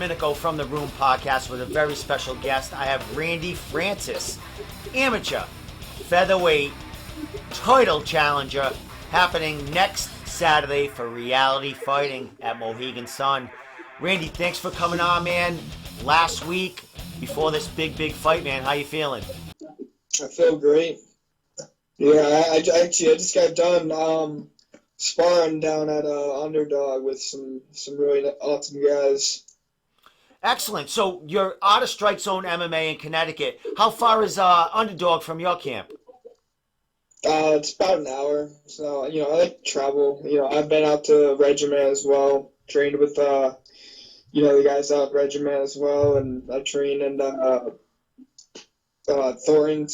Domenico from the Room podcast with a very special guest. I have Randy Francis, amateur featherweight title challenger, happening next Saturday for Reality Fighting at Mohegan Sun. Randy, thanks for coming on, man. Last week, before this big fight, man, how you feeling? I feel great. Yeah, I just got done sparring down at Underdog with some really awesome guys. Excellent. So you're out of Strikezone MMA in Connecticut. How far is Underdog from your camp? It's about an hour. So, I like to travel. I've been out to Regiment as well, trained with, the guys out at Regiment as well, and I train in Thornton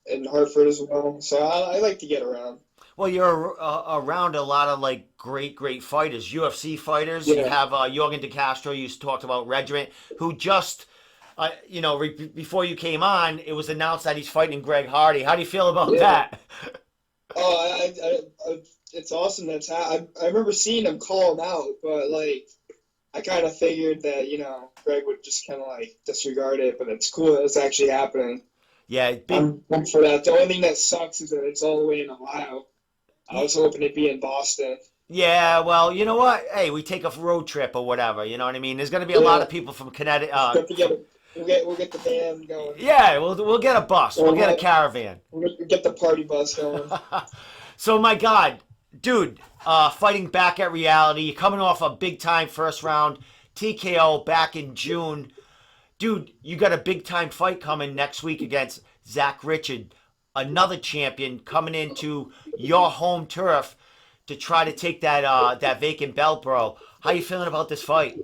in Hartford as well. So I like to get around. Well, you're around a lot of great fighters, UFC fighters. Yeah. You have Jorgen De Castro. You talked about Regiment, who just, before you came on, it was announced that he's fighting Greg Hardy. How do you feel about that? Oh, it's awesome. I remember seeing him call him out, but I kind of figured that Greg would just kind of disregard it. But it's cool that it's actually happening. Yeah, I'm for that. The only thing that sucks is that it's all the way in Ohio. I was hoping it'd be in Boston. Yeah, well, you know what? Hey, we take a road trip or whatever. You know what I mean? There's going to be a lot of people from Connecticut. We'll get the band going. Yeah, we'll get a bus. We'll get a caravan. We'll get the party bus going. So, my God, dude, fighting back at Reality. You're coming off a big-time first round TKO back in June. Dude, you got a big-time fight coming next week against Zach Richard, another champion coming into your home turf to try to take that vacant belt, bro. How you feeling about this fight?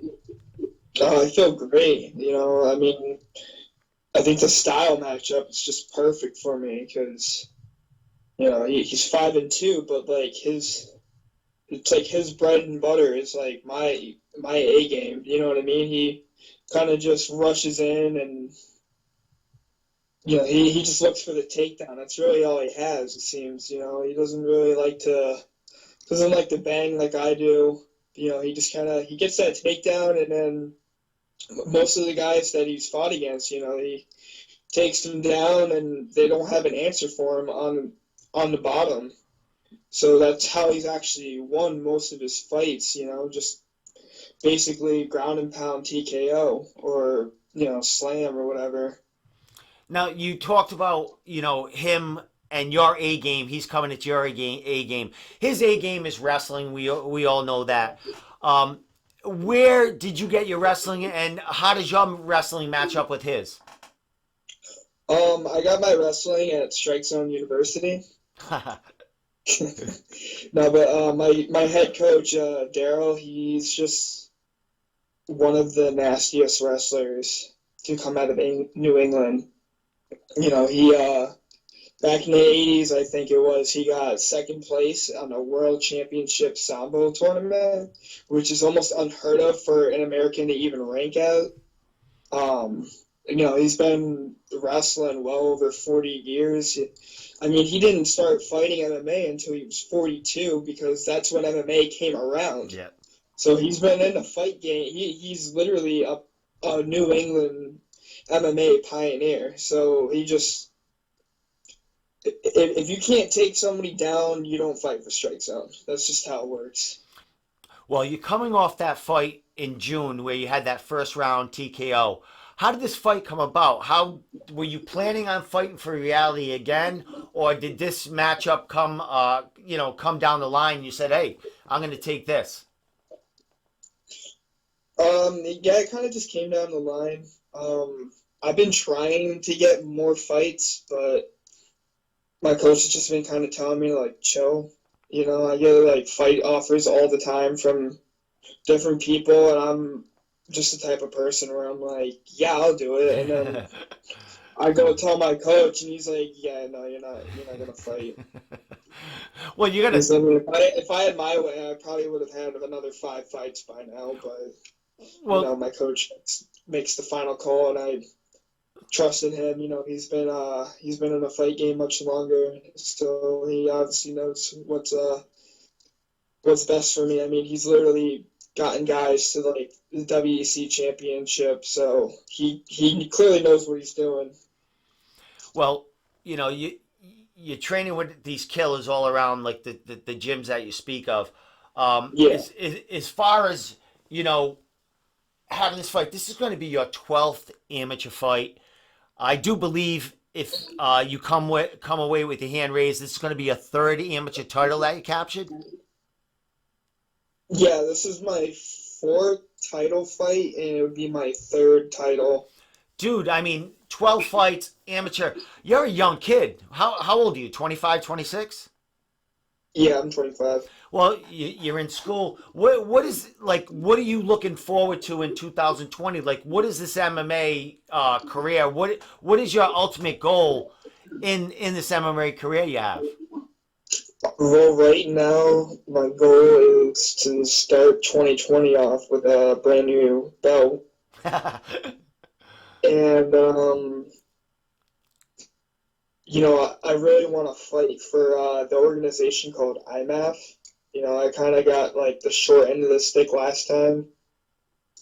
Oh, I feel great. I think the style matchup is just perfect for me because, he's 5-2, but his bread and butter is my A game. You know what I mean? He kind of just rushes in and he just looks for the takedown. That's really all he has, it seems. He doesn't really like to bang like I do. He just he gets that takedown, and then most of the guys that he's fought against, he takes them down and they don't have an answer for him on the bottom. So that's how he's actually won most of his fights, just basically ground and pound TKO or, slam or whatever. Now, you talked about, him and your A game. He's coming at your A game. His A game is wrestling. We all know that. Where did you get your wrestling, and how does your wrestling match up with his? I got my wrestling at Strikezone University. No, but my head coach, Daryl, he's just one of the nastiest wrestlers to come out of New England. He back in the 80s, I think it was, he got second place on a world championship sambo tournament, which is almost unheard of for an American to even rank at. He's been wrestling well over 40 years. He didn't start fighting MMA until he was 42 because that's when MMA came around. Yeah. So he's been in the fight game. He's literally a New England MMA pioneer. So he just, if you can't take somebody down, you don't fight for Strikezone. That's just how it works. Well, you're coming off that fight in June where you had that first round TKO. How did this fight come about? How were you planning on fighting for Reality again, or did this matchup come down the line and you said, "Hey, I'm going to take this"? It kind of just came down the line. I've been trying to get more fights, but my coach has just been kind of telling me to chill. I get fight offers all the time from different people, and I'm just the type of person where I'm yeah, I'll do it. And then I go tell my coach, and he's like, yeah, no, you're not gonna fight. Well, you gotta. If I had my way, I probably would have had another 5 fights by now. But my coach makes the final call, and I trust in him. He's been in a fight game much longer, so he obviously knows what's best for me. He's literally gotten guys to like the WEC championship, so he clearly knows what he's doing. Well, you're training with these killers all around, like the gyms that you speak of. Yeah. As far as having this fight, this is going to be your 12th amateur fight. I do believe if you come away with your hand raised, this is going to be a third amateur title that you captured. Yeah, this is my fourth title fight, and it would be my third title. Dude, I mean, 12 fights, amateur. You're a young kid. How old are you? 25, 26? Yeah, I'm 25. Well, you're in school. What are you looking forward to in 2020? Like, what is this MMA career? What is your ultimate goal in this MMA career you have? Well, right now, my goal is to start 2020 off with a brand new belt. And, I really want to fight for the organization called IMAF. I kind of got like the short end of the stick last time.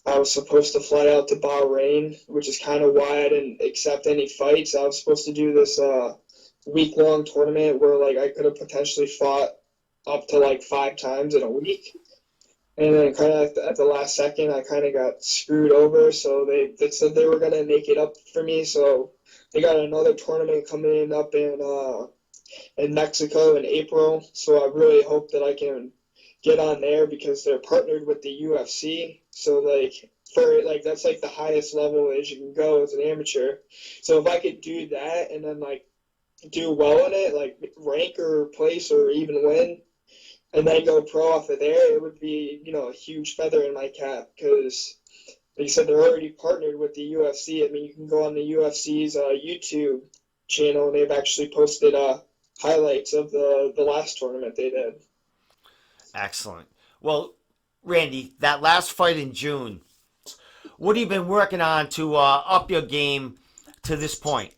I was supposed to fly out to Bahrain, which is kind of why I didn't accept any fights. I was supposed to do this week-long tournament where like I could have potentially fought up to like 5 times in a week. And then kind of at the last second, I kind of got screwed over. So they said they were going to make it up for me. So they got another tournament coming up in Mexico in April. So I really hope that I can get on there because they're partnered with the UFC. So like for like that's like the highest level as you can go as an amateur. So if I could do that and then like do well in it, like rank or place or even win, and then go pro off of there, it would be, a huge feather in my cap because, like you said, they're already partnered with the UFC. I mean, you can go on the UFC's YouTube channel, and they've actually posted highlights of the last tournament they did. Excellent. Well, Randy, that last fight in June, what have you been working on to up your game to this point?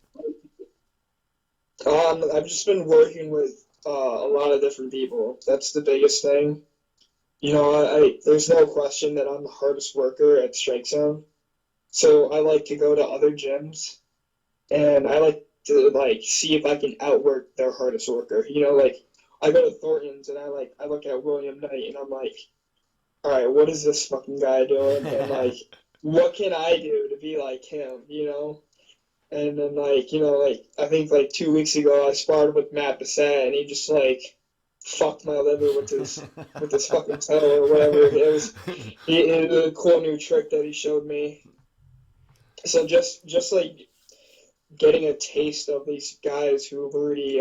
I've just been working with a lot of different people. That's the biggest thing. There's no question that I'm the hardest worker at Strikezone. So I like to go to other gyms, and I like to like see if I can outwork their hardest worker. Like I go to Thornton's and I look at William Knight and I'm like, all right, what is this fucking guy doing? And like, what can I do to be like him? And then like I think like 2 weeks ago I sparred with Matt Bissett and he just like fucked my liver with his fucking toe or whatever. It was a cool new trick that he showed me. So just like getting a taste of these guys who have already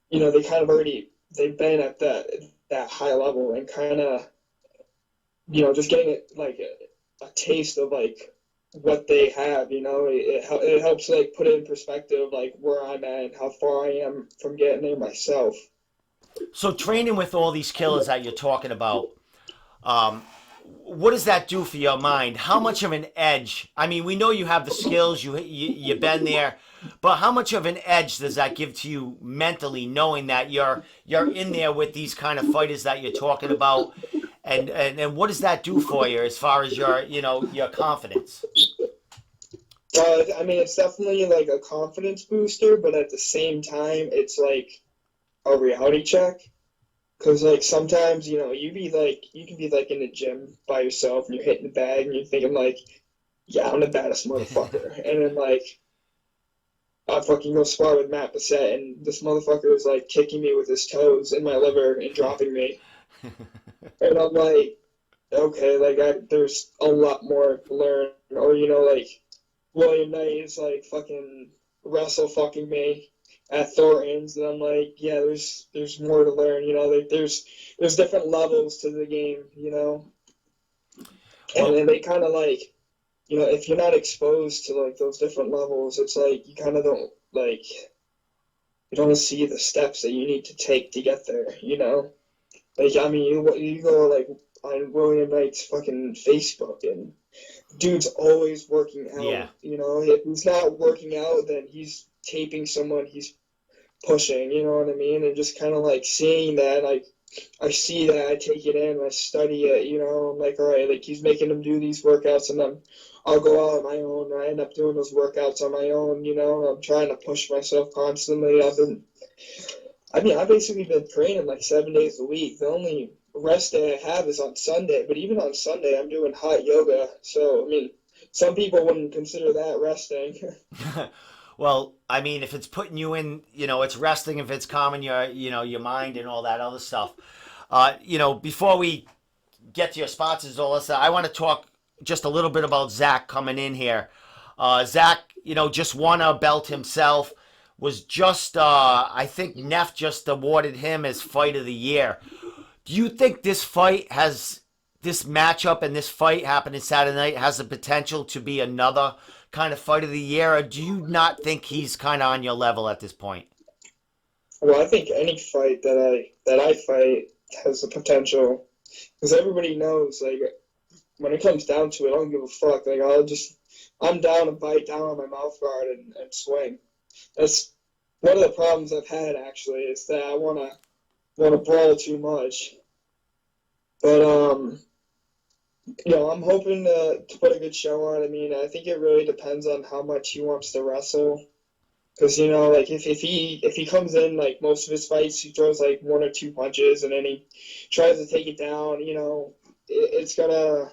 they kind of already they've been at that high level and kind of just getting it like a taste of like what they have, it helps like put it in perspective like where I'm at and how far I am from getting there myself. So training with all these killers that you're talking about, what does that do for your mind? How much of an edge? I mean, we know you have the skills, you've been there, but how much of an edge does that give to you mentally, knowing that you're in there with these kind of fighters that you're talking about, and what does that do for you as far as your confidence? I mean, it's definitely like a confidence booster, but at the same time, it's like a reality check. Because like sometimes, you can be like in the gym by yourself and you're hitting the bag and you're thinking like, yeah, I'm the baddest motherfucker. And then like, I fucking go spar with Matt Bissett and this motherfucker is like kicking me with his toes in my liver and dropping me. And I'm like, okay, like there's a lot more to learn. Or, like, William Knight is like fucking wrestle fucking me at Thornton's, and I'm like, yeah, there's more to learn. Like there's different levels to the game, and then they kind of like, if you're not exposed to like those different levels, it's like you kind of don't like you don't see the steps that you need to take to get there. Like I mean, you go like on William Knight's fucking Facebook and dude's always working out. Yeah. If he's not working out, then he's taping someone he's pushing, you know what I mean? And just kind of like seeing that, like, I see that, I take it in, I study it, you know, I'm like, all right, like he's making them do these workouts and then I'll go out on my own and I end up doing those workouts on my own, you know, I'm trying to push myself constantly. I've basically been training like 7 days a week. The only rest day I have is on Sunday, but even on Sunday I'm doing hot yoga. So, I mean, some people wouldn't consider that resting. Well, I mean, if it's putting you in, it's resting. If it's calming your mind and all that other stuff. Before we get to your sponsors, Alyssa, I want to talk just a little bit about Zach coming in here. Zach, just won a belt himself. Was just, I think Neff just awarded him as Fight of the Year. Do you think this matchup and this fight happening Saturday night has the potential to be another kind of Fight of the Year, or do you not think he's kind of on your level at this point? Well, I think any fight that I fight has the potential because everybody knows like when it comes down to it, I don't give a fuck. Like I'm down to bite down on my mouth guard and swing. That's one of the problems I've had actually is that I wanna brawl too much. But I'm hoping to put a good show on. I mean, I think it really depends on how much he wants to wrestle. Because like if he comes in like most of his fights, he throws like one or two punches and then he tries to take it down. It's gonna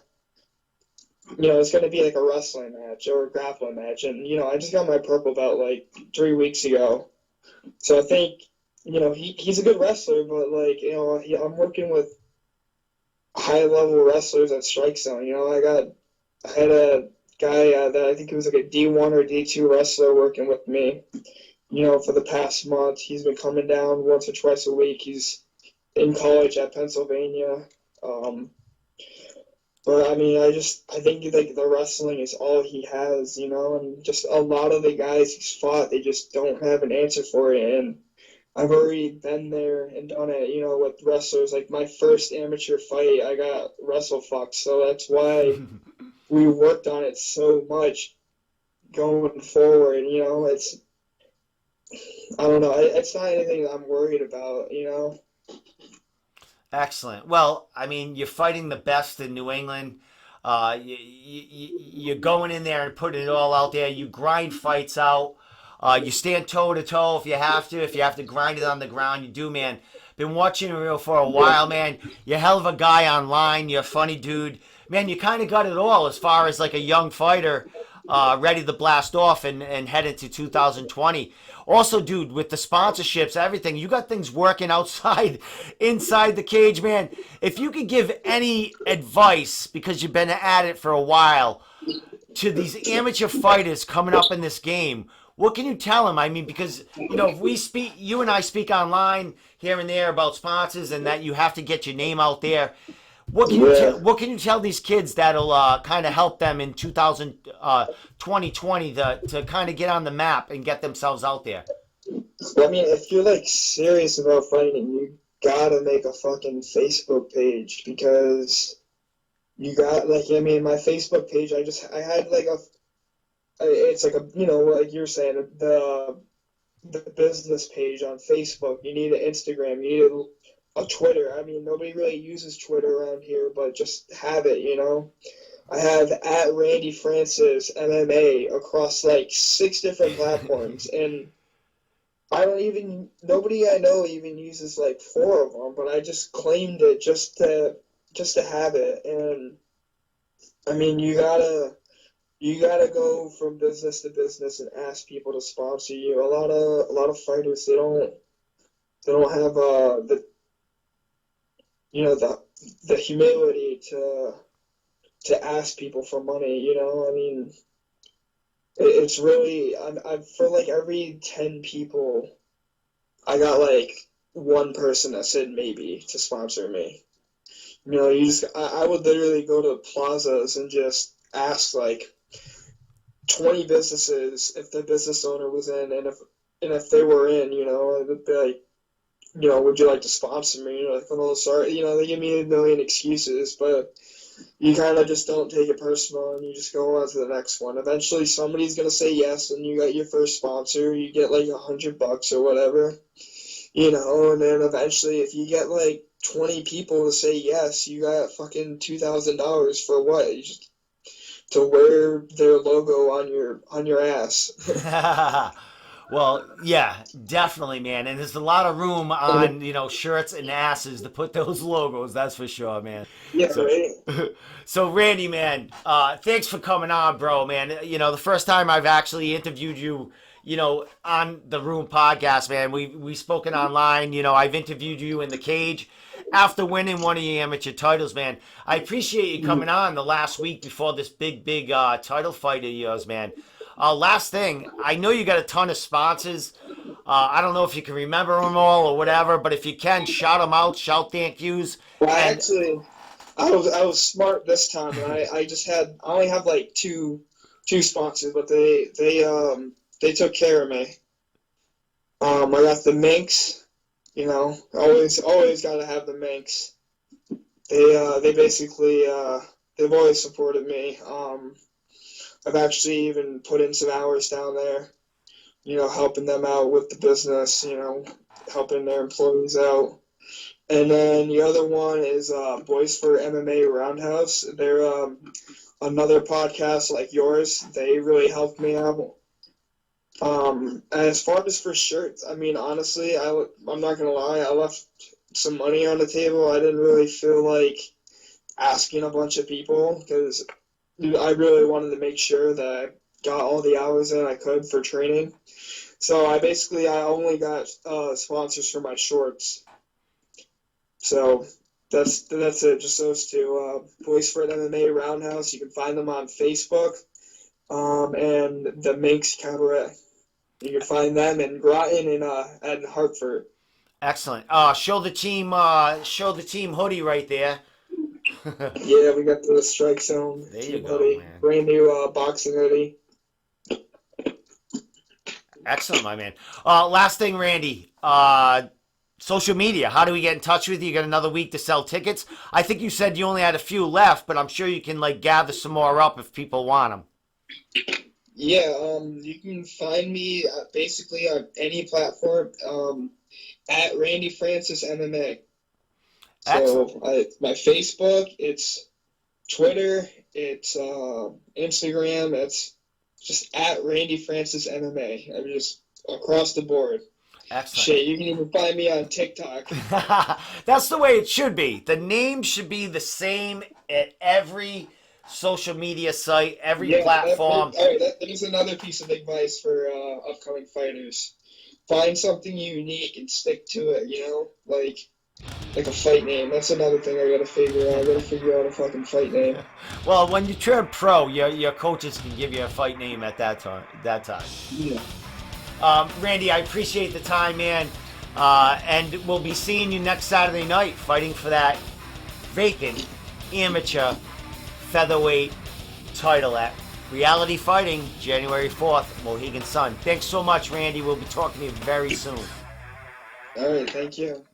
it's gonna be like a wrestling match or a grappling match. And I just got my purple belt like 3 weeks ago, so I think he's a good wrestler, but like I'm working with high level wrestlers at Strikezone. I had a guy that I think he was like a D1 or D2 wrestler working with me. For the past month, he's been coming down once or twice a week. He's in college at Pennsylvania. But I mean, I think like the wrestling is all he has, and just a lot of the guys he's fought, they just don't have an answer for it. And I've already been there and done it, with wrestlers. Like my first amateur fight, I got wrestle fucked, so that's why we worked on it so much going forward. I don't know, it's not anything that I'm worried about. Excellent. Well, I mean, you're fighting the best in New England. You're going in there and putting it all out there. You grind fights out. You stand toe to toe if you have to. If you have to grind it on the ground, you do, man. Been watching you for a while, man. You're a hell of a guy online. You're a funny dude. Man, you kind of got it all as far as like a young fighter ready to blast off and head into 2020. Also, dude, with the sponsorships, everything, you got things working outside, inside the cage, man. If you could give any advice, because you've been at it for a while, to these amateur fighters coming up in this game, what can you tell them? I mean, because, if we speak, you and I speak online here and there about sponsors and that you have to get your name out there. What can you tell these kids that'll kind of help them in 2020 to kind of get on the map and get themselves out there? I mean, if you're like serious about fighting, you gotta make a fucking Facebook page because you got like my Facebook page. I had like it's like a like you're saying the business page on Facebook. You need an Instagram. You need a Twitter. I mean, nobody really uses Twitter around here, but just have it, I have at Randy Francis MMA across like 6 different platforms, and nobody I know even uses like 4 of them, but I just claimed it just to have it. And I mean, you gotta go from business to business and ask people to sponsor you. A lot of fighters, they don't have the humility to ask people for money. I mean, it's really I'm for like every 10 people, I got like one person that said maybe to sponsor me. I would literally go to plazas and just ask like 20 businesses if the business owner was in, and if they were in, it would be like, would you like to sponsor me? Like, oh, sorry, they give me a million excuses, but you kind of just don't take it personal, and you just go on to the next one. Eventually, somebody's gonna say yes, and you got your first sponsor. You get like $100 or whatever, and then eventually, if you get like 20 people to say yes, you got fucking $2,000 for what? You just to wear their logo on your ass. Well, yeah, definitely, man. And there's a lot of room on, shirts and asses to put those logos. That's for sure, man. Yeah, So, right. so Randy, man, thanks for coming on, bro, man. The first time I've actually interviewed you, on the Room podcast, man. We spoken online. I've interviewed you in the cage after winning one of your amateur titles, man. I appreciate you coming on the last week before this big title fight of yours, man. Last thing, I know you got a ton of sponsors. I don't know if you can remember them all or whatever, but if you can, shout them out, shout thank yous. Well, And actually, I was smart this time, and I only have like two sponsors, but they took care of me. I got the Minx, always gotta have the Minx. They basically they've always supported me. I've actually even put in some hours down there, helping them out with the business, helping their employees out. And then the other one is Boys for MMA Roundhouse. They're another podcast like yours. They really helped me out. And as far as for shirts, I mean, honestly, I'm not going to lie, I left some money on the table. I didn't really feel like asking a bunch of people because I really wanted to make sure that I got all the hours in I could for training. So I only got sponsors for my shorts. So that's it. Just those two. Boys for an MMA Roundhouse. You can find them on Facebook. And the Minx Cabaret. You can find them in Groton and Hartford. excellent. Show the team hoodie right there. Yeah, we got the Strikezone There you team go, hoodie. man. Brand new boxing hoodie. Excellent, my man. Last thing, Randy. Social media. How do we get in touch with you? You got another week to sell tickets. I think you said you only had a few left, but I'm sure you can gather some more up if people want them. Yeah, you can find me basically on any platform at Randy Francis MMA. So my Facebook, it's Twitter, it's Instagram, it's just at Randy Francis MMA. I'm just across the board. Excellent. Shit, you can even find me on TikTok. That's the way it should be. The name should be the same at every social media site, every platform. That is another piece of advice for upcoming fighters. Find something unique and stick to it, like a fight name. That's another thing I gotta figure out. I gotta figure out a fucking fight name. Well, when you turn pro, your coaches can give you a fight name at that time. Yeah. Randy, I appreciate the time, man. And we'll be seeing you next Saturday night fighting for that vacant amateur featherweight title at Reality Fighting, January 4th, Mohegan Sun. Thanks so much, Randy. We'll be talking to you very soon. All right, thank you.